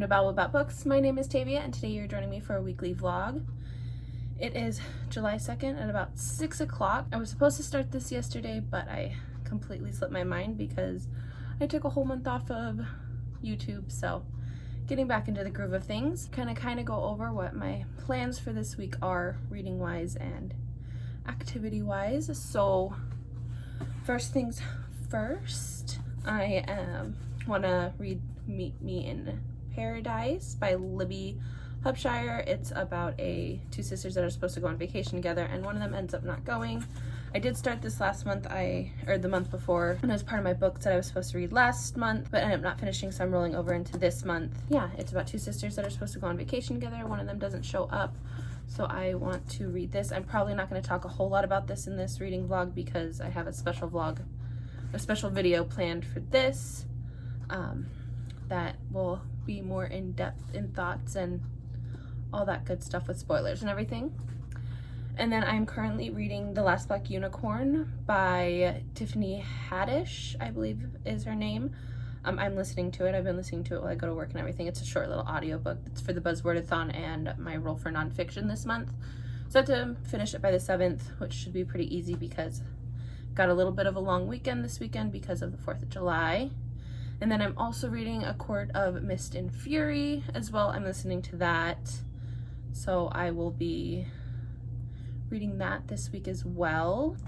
welcome to Babble About Books. My name is Tavia, and today you're joining me for a weekly vlog. It is July 2nd at about 6 o'clock. I was supposed to start this yesterday, but I completely slipped my mind because I took a whole month off of YouTube, so getting back into the groove of things. Kind of go over what my plans for this week are, reading-wise and activity-wise. So, first things first, I want to read Meet Me in Paradise by Libby Hubshire. It's about two sisters that are supposed to go on vacation together, and one of them ends up not going. I did start this last month, or the month before, and it was part of my books that I was supposed to read last month, but ended up not finishing, so I'm rolling over into this month. Yeah, it's about two sisters that are supposed to go on vacation together. One of them doesn't show up, so I want to read this. I'm probably not going to talk a whole lot about this in this reading vlog because I have a special video planned for this that will be more in-depth in thoughts and all that good stuff with spoilers and everything. And then I'm currently reading The Last Black Unicorn by Tiffany Haddish, I believe is her name. I'm listening to it. I've been listening to it while I go to work and everything. It's a short little audiobook. It's for the Buzzwordathon and my role for nonfiction this month. So I have to finish it by the 7th, which should be pretty easy because got a little bit of a long weekend this weekend because of the 4th of July. And then I'm also reading A Court of Mist and Fury as well. I'm listening to that. So I will be reading that this week as well.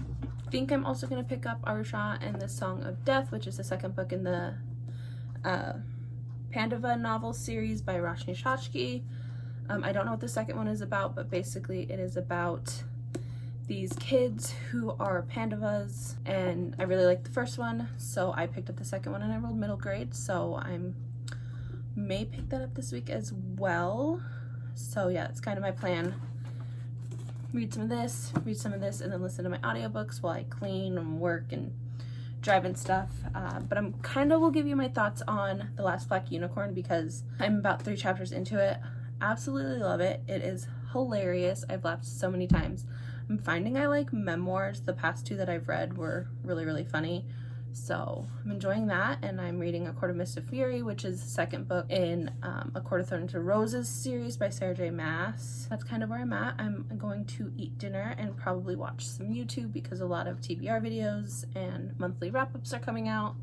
I think I'm also going to pick up Arusha and the Song of Death, which is the second book in the Pandava novel series by Roshni Chokshi. I don't know what the second one is about, but basically it is about these kids who are Pandavas, and I really liked the first one, so I picked up the second one and I rolled middle grade, so I may pick that up this week as well. So yeah, it's kind of my plan. Read some of this, and then listen to my audiobooks while I clean and work and drive and stuff. But I'm will give you my thoughts on The Last Black Unicorn because I'm about 3 chapters into it. Absolutely love it. It is hilarious. I've laughed so many times. I'm finding I like memoirs. The past 2 that I've read were really, really funny. So I'm enjoying that, and I'm reading A Court of Mist and Fury, which is the second book in A Court of Thorns and Roses series by Sarah J. Maas. That's kind of where I'm at. I'm going to eat dinner and probably watch some YouTube because a lot of TBR videos and monthly wrap-ups are coming out,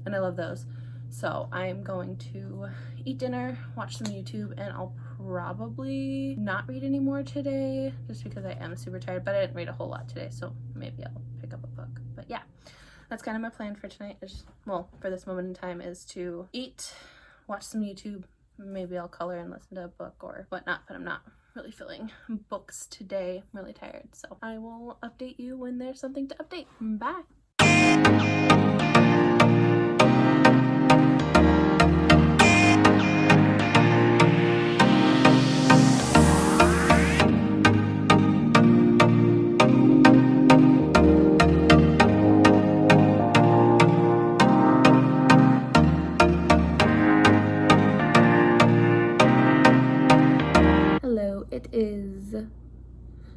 and I love those. So I'm going to eat dinner, watch some YouTube, and I'll probably not read anymore today just because I am super tired, but I didn't read a whole lot today, so maybe I'll pick up a book. But yeah, that's kind of my plan for tonight, for this moment in time, is to eat, watch some YouTube, maybe I'll color and listen to a book or whatnot, but I'm not really feeling books today. I'm really tired, so I will update you when there's something to update. Bye! It is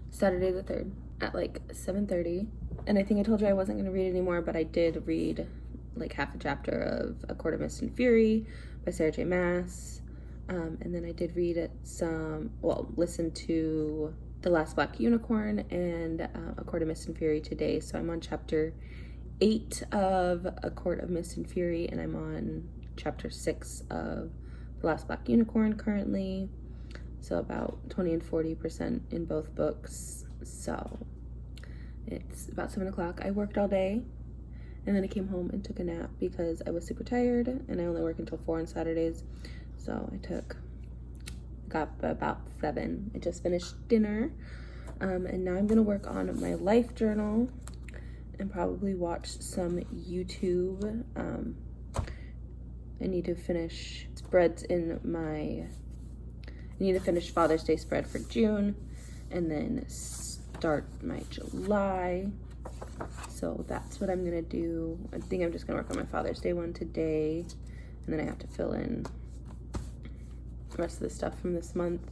Saturday the 3rd at like 7:30, and I think I told you I wasn't going to read anymore, but I did read like half a chapter of A Court of Mist and Fury by Sarah J. Maas, and then I did read listen to The Last Black Unicorn and A Court of Mist and Fury today, so I'm on chapter 8 of A Court of Mist and Fury, and I'm on chapter 6 of The Last Black Unicorn currently. So about 20 and 40% in both books. So it's about 7 o'clock. I worked all day, and then I came home and took a nap because I was super tired, and I only work until 4 on Saturdays. So I got about 7. I just finished dinner, and now I'm gonna work on my life journal and probably watch some YouTube. I need to finish spreads I need to finish Father's Day spread for June and then start my July. So that's what I'm gonna do. I think I'm just gonna work on my Father's Day one today, and then I have to fill in the rest of the stuff from this month,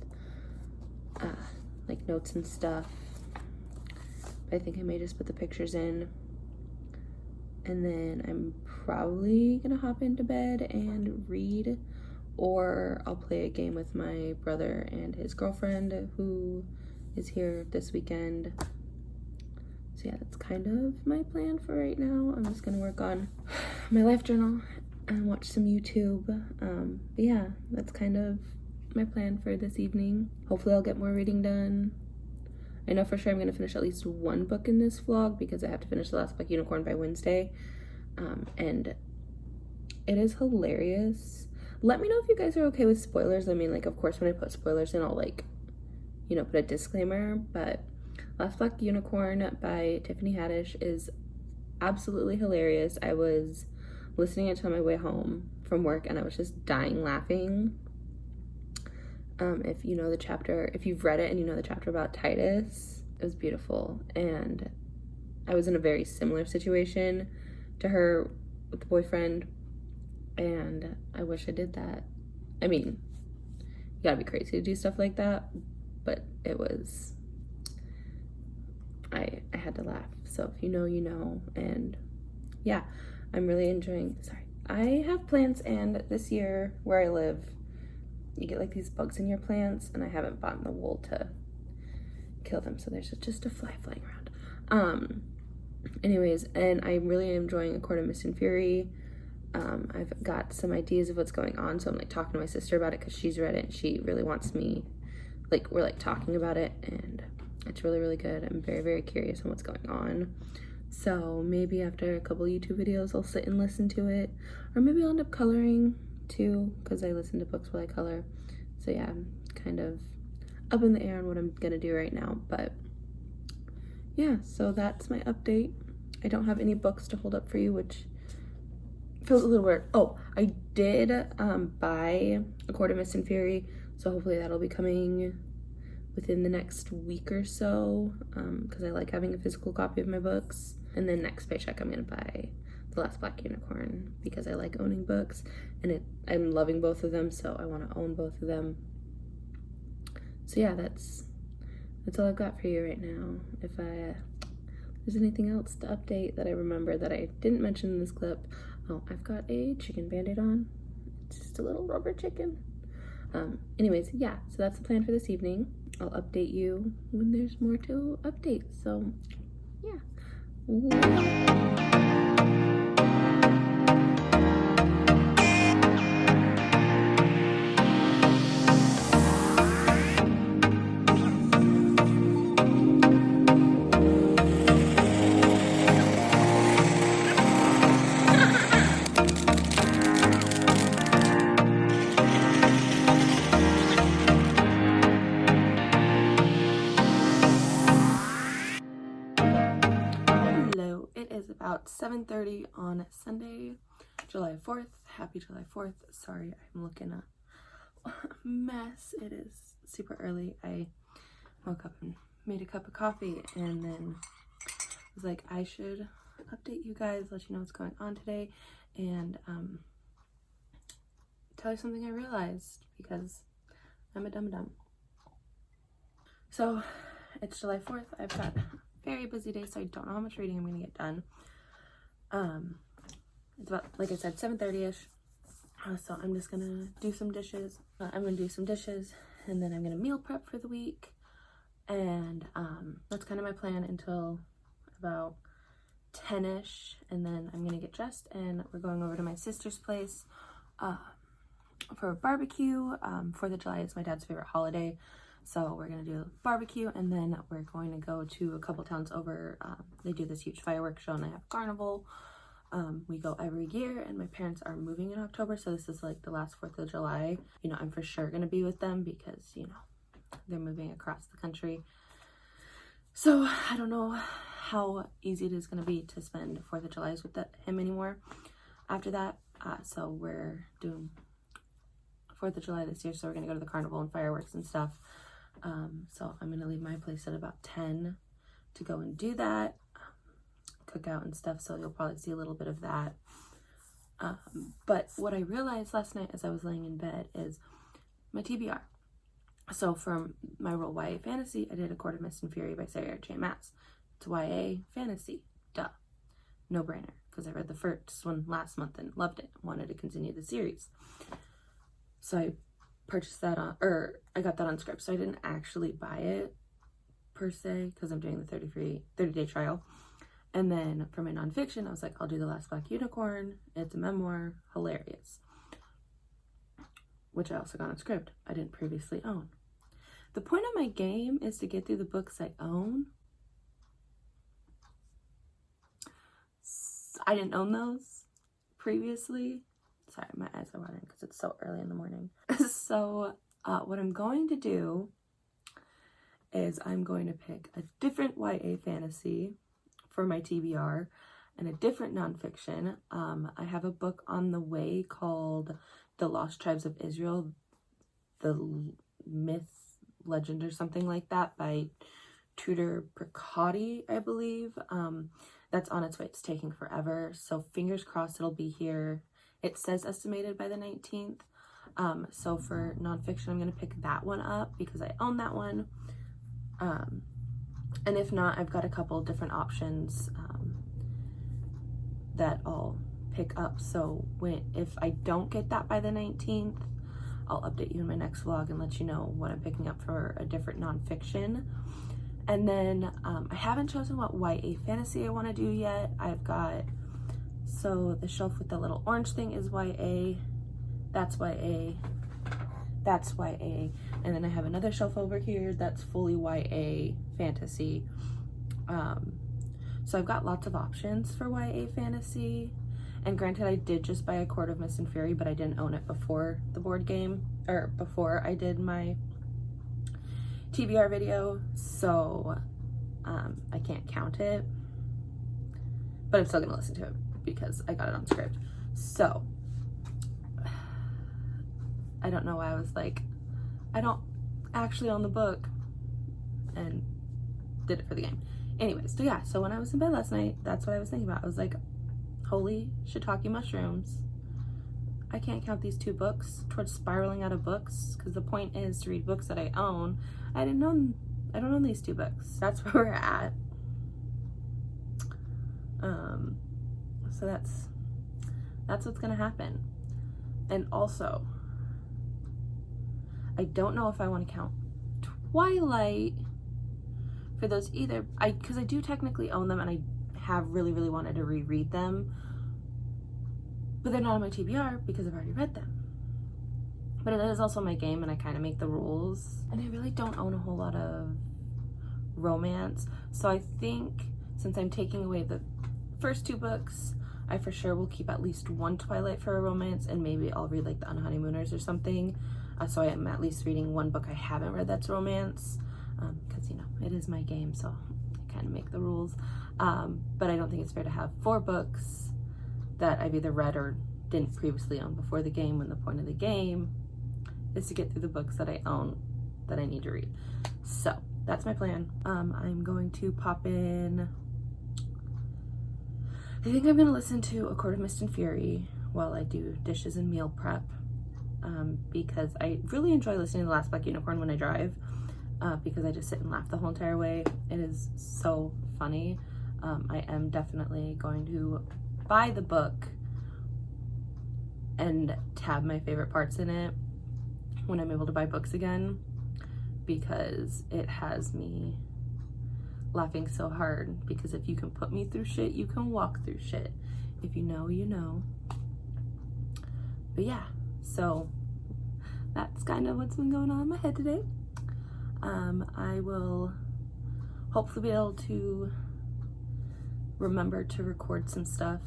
like notes and stuff. But I think I may just put the pictures in, and then I'm probably gonna hop into bed and read or I'll play a game with my brother and his girlfriend who is here this weekend. So yeah, that's kind of my plan for right now. I'm just gonna work on my life journal and watch some YouTube. But yeah, that's kind of my plan for this evening. Hopefully I'll get more reading done. I know for sure I'm gonna finish at least one book in this vlog because I have to finish The Last Black Unicorn by Wednesday. And it is hilarious. Let me know if you guys are okay with spoilers. I mean, like, of course, when I put spoilers in, I'll, like, you know, put a disclaimer, but Last Black Unicorn by Tiffany Haddish is absolutely hilarious. I was listening to it on my way home from work, and I was just dying laughing. If you know the chapter, if you've read it and you know the chapter about Titus, it was beautiful. And I was in a very similar situation to her with the boyfriend, and I wish I did that. I mean, you gotta be crazy to do stuff like that, but it was, I had to laugh. So if you know, you know. And yeah, I'm really enjoying, sorry. I have plants, and this year where I live, you get like these bugs in your plants, and I haven't bought the wool to kill them, so there's just a fly flying around. Anyways, and I really am enjoying A Court of Mist and Fury. I've got some ideas of what's going on, so I'm like talking to my sister about it because she's read it and she really wants me, like, we're like talking about it, and it's really, really good. I'm very, very curious on what's going on. So maybe after a couple YouTube videos, I'll sit and listen to it, or maybe I'll end up coloring too, because I listen to books while I color. So yeah, I'm kind of up in the air on what I'm gonna do right now, but yeah, so that's my update. I don't have any books to hold up for you, which feels a little weird. Oh, I did buy A Court of Mist and Fury, so hopefully that'll be coming within the next week or so, because I like having a physical copy of my books. And then next paycheck I'm gonna buy The Last Black Unicorn because I like owning books, and I'm loving both of them, so I want to own both of them. So yeah, that's all I've got for you right now. If there's anything else to update that I remember that I didn't mention in this clip, oh, I've got a chicken band-aid on. It's just a little rubber chicken. Anyways, yeah, so that's the plan for this evening. I'll update you when there's more to update. So yeah. About 7:30 on Sunday, July 4th. Happy July 4th. Sorry, I'm looking a mess. It is super early. I woke up and made a cup of coffee, and then was like, I should update you guys, let you know what's going on today, and tell you something I realized, because I'm a dum-dum. So it's July 4th. I've got a very busy day, so I don't know how much reading I'm gonna get done. It's about, like I said, 7:30ish. So I'm just gonna do some dishes. And then I'm gonna meal prep for the week. And that's kind of my plan until about 10ish. And then I'm gonna get dressed, and we're going over to my sister's place for a barbecue. 4th of July is my dad's favorite holiday. So we're gonna do a barbecue, and then we're going to go to a couple towns over. They do this huge fireworks show, and they have carnival. We go every year, and my parents are moving in October, so this is like the last 4th of July. You know, I'm for sure gonna be with them because, you know, they're moving across the country. So I don't know how easy it is gonna be to spend 4th of July with him anymore after that. So we're doing 4th of July this year, so we're gonna go to the carnival and fireworks and stuff. So I'm gonna leave my place at about 10 to go and do that, cook out and stuff, so you'll probably see a little bit of that. But what I realized last night as I was laying in bed is my TBR. So from my role YA Fantasy, I did A Court of Mist and Fury by Sarah J. Maas. It's YA Fantasy, duh, no brainer, because I read the first one last month and loved it, wanted to continue the series. So I purchased that on, or I got that on Scribd. So I didn't actually buy it per se because I'm doing the 30-day trial. And then for my nonfiction, I was like, I'll do The Last Black Unicorn. It's a memoir, hilarious, which I also got on Scribd. I didn't previously own. The point of my game is to get through the books I own. I didn't own those previously. Sorry, my eyes are watering because it's so early in the morning. So what I'm going to do is I'm going to pick a different YA fantasy for my TBR and a different nonfiction. I have a book on the way called The Lost Tribes of Israel, the myth, legend, or something like that by Tudor Picotti, I believe. That's on its way. It's taking forever. So fingers crossed it'll be here. It says estimated by the 19th. So for nonfiction, I'm going to pick that one up because I own that one. And if not, I've got a couple different options that I'll pick up. So if I don't get that by the 19th, I'll update you in my next vlog and let you know what I'm picking up for a different nonfiction. And then I haven't chosen what YA fantasy I want to do yet. I've got, so the shelf with the little orange thing is YA, that's YA, that's YA, and then I have another shelf over here that's fully YA fantasy. So I've got lots of options for YA fantasy. And granted, I did just buy A Court of Mist and Fury, but I didn't own it before the board game, or before I did my TBR video, so I can't count it, but I'm still gonna listen to it because I got it on Scribd. So I don't know why I was like, I don't actually own the book, and did it for the game. Anyways, so yeah, so when I was in bed last night, that's what I was thinking about. I was like, holy shiitake mushrooms, I can't count these 2 books towards spiraling out of books, because the point is to read books that I own. I don't own these 2 books. That's where we're at. So that's what's gonna happen. And also, I don't know if I want to count Twilight for those either, because I do technically own them and I have really wanted to reread them, but they're not on my TBR because I've already read them. But it is also my game and I kind of make the rules, and I really don't own a whole lot of romance. So I think since I'm taking away the first 2 books, I for sure will keep at least 1 Twilight for a romance, and maybe I'll read like The Unhoneymooners or something. So I am at least reading 1 book I haven't read that's romance, because you know, it is my game, so I kind of make the rules. But I don't think it's fair to have 4 books that I've either read or didn't previously own before the game, when the point of the game is to get through the books that I own that I need to read. So that's my plan. I'm going to pop in, I think I'm going to listen to A Court of Mist and Fury while I do dishes and meal prep, because I really enjoy listening to The Last Black Unicorn when I drive, because I just sit and laugh the whole entire way. It is so funny. I am definitely going to buy the book and tab my favorite parts in it when I'm able to buy books again, because it has me laughing so hard. Because if you can put me through shit, you can walk through shit. If you know, you know. But yeah, so that's kind of what's been going on in my head today. I will hopefully be able to remember to record some stuff.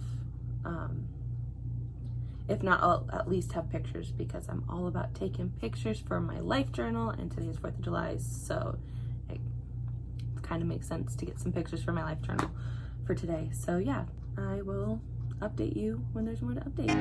If not, I'll at least have pictures, because I'm all about taking pictures for my life journal, and today is 4th of July, so it kind of makes sense to get some pictures for my life journal for today. So yeah, I will update you when there's more to update.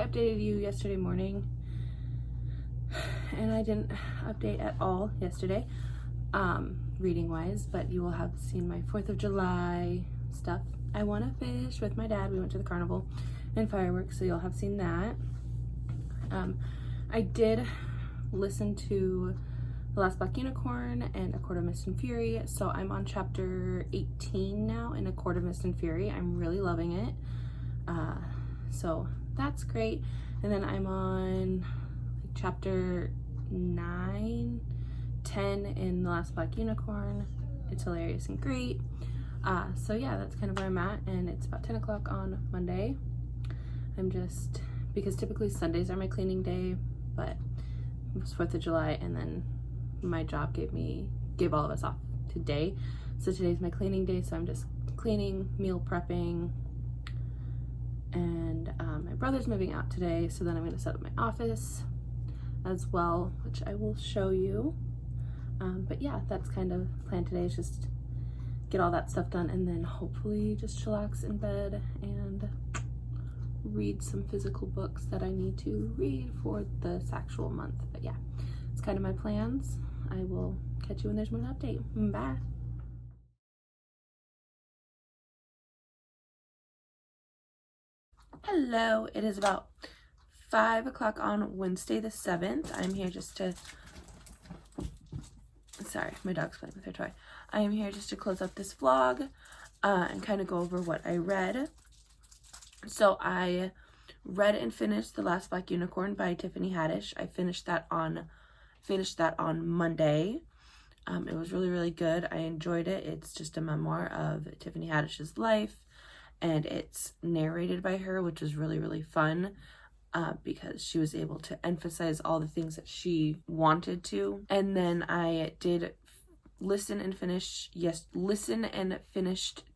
I updated you yesterday morning, and I didn't update at all yesterday, reading wise, but you will have seen my 4th of July stuff. I won a fish with my dad. We went to the carnival and fireworks, so you'll have seen that. I did listen to The Last Black Unicorn and A Court of Mist and Fury, so I'm on chapter 18 now in A Court of Mist and Fury. I'm really loving it, so that's great. And then I'm on chapter 9, 10 in The Last Black Unicorn. It's hilarious and great. So yeah, that's kind of where I'm at, and it's about 10 o'clock on Monday. I'm just, because typically Sundays are my cleaning day, but it was 4th of July, and then my job gave all of us off today. So today's my cleaning day, so I'm just cleaning, meal prepping, and my brother's moving out today, so then I'm gonna set up my office as well, which I will show you. But yeah, that's kind of the plan today, is just get all that stuff done and then hopefully just chillax in bed and read some physical books that I need to read for this actual month. But yeah, it's kind of my plans. I will catch you when there's more to update. Bye. Hello, it is about 5 o'clock on Wednesday the 7th. I'm here just to, sorry, my dog's playing with her toy. I am here just to close out this vlog and kind of go over what I read. So I read and finished The Last Black Unicorn by Tiffany Haddish. I finished that on Monday. It was really, really good. I enjoyed it. It's just a memoir of Tiffany Haddish's life, and it's narrated by her, which is really, really fun because she was able to emphasize all the things that she wanted to. And then I did listen and finished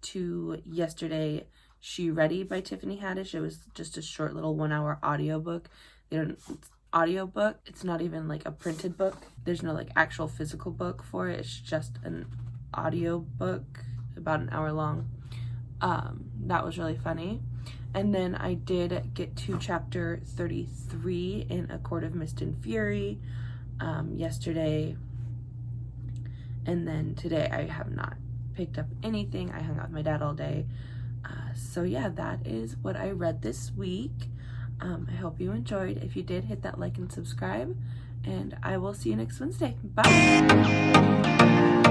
to yesterday She Ready by Tiffany Haddish. It was just a short little 1-hour audiobook. It's not even like a printed book. There's no like actual physical book for it. It's just an audio book, about an hour long. That was really funny. And then I did get to chapter 33 in A Court of Mist and Fury yesterday. And then today I have not picked up anything. I hung out with my dad all day. So yeah, that is what I read this week. I hope you enjoyed. If you did, hit that like and subscribe, and I will see you next Wednesday. Bye!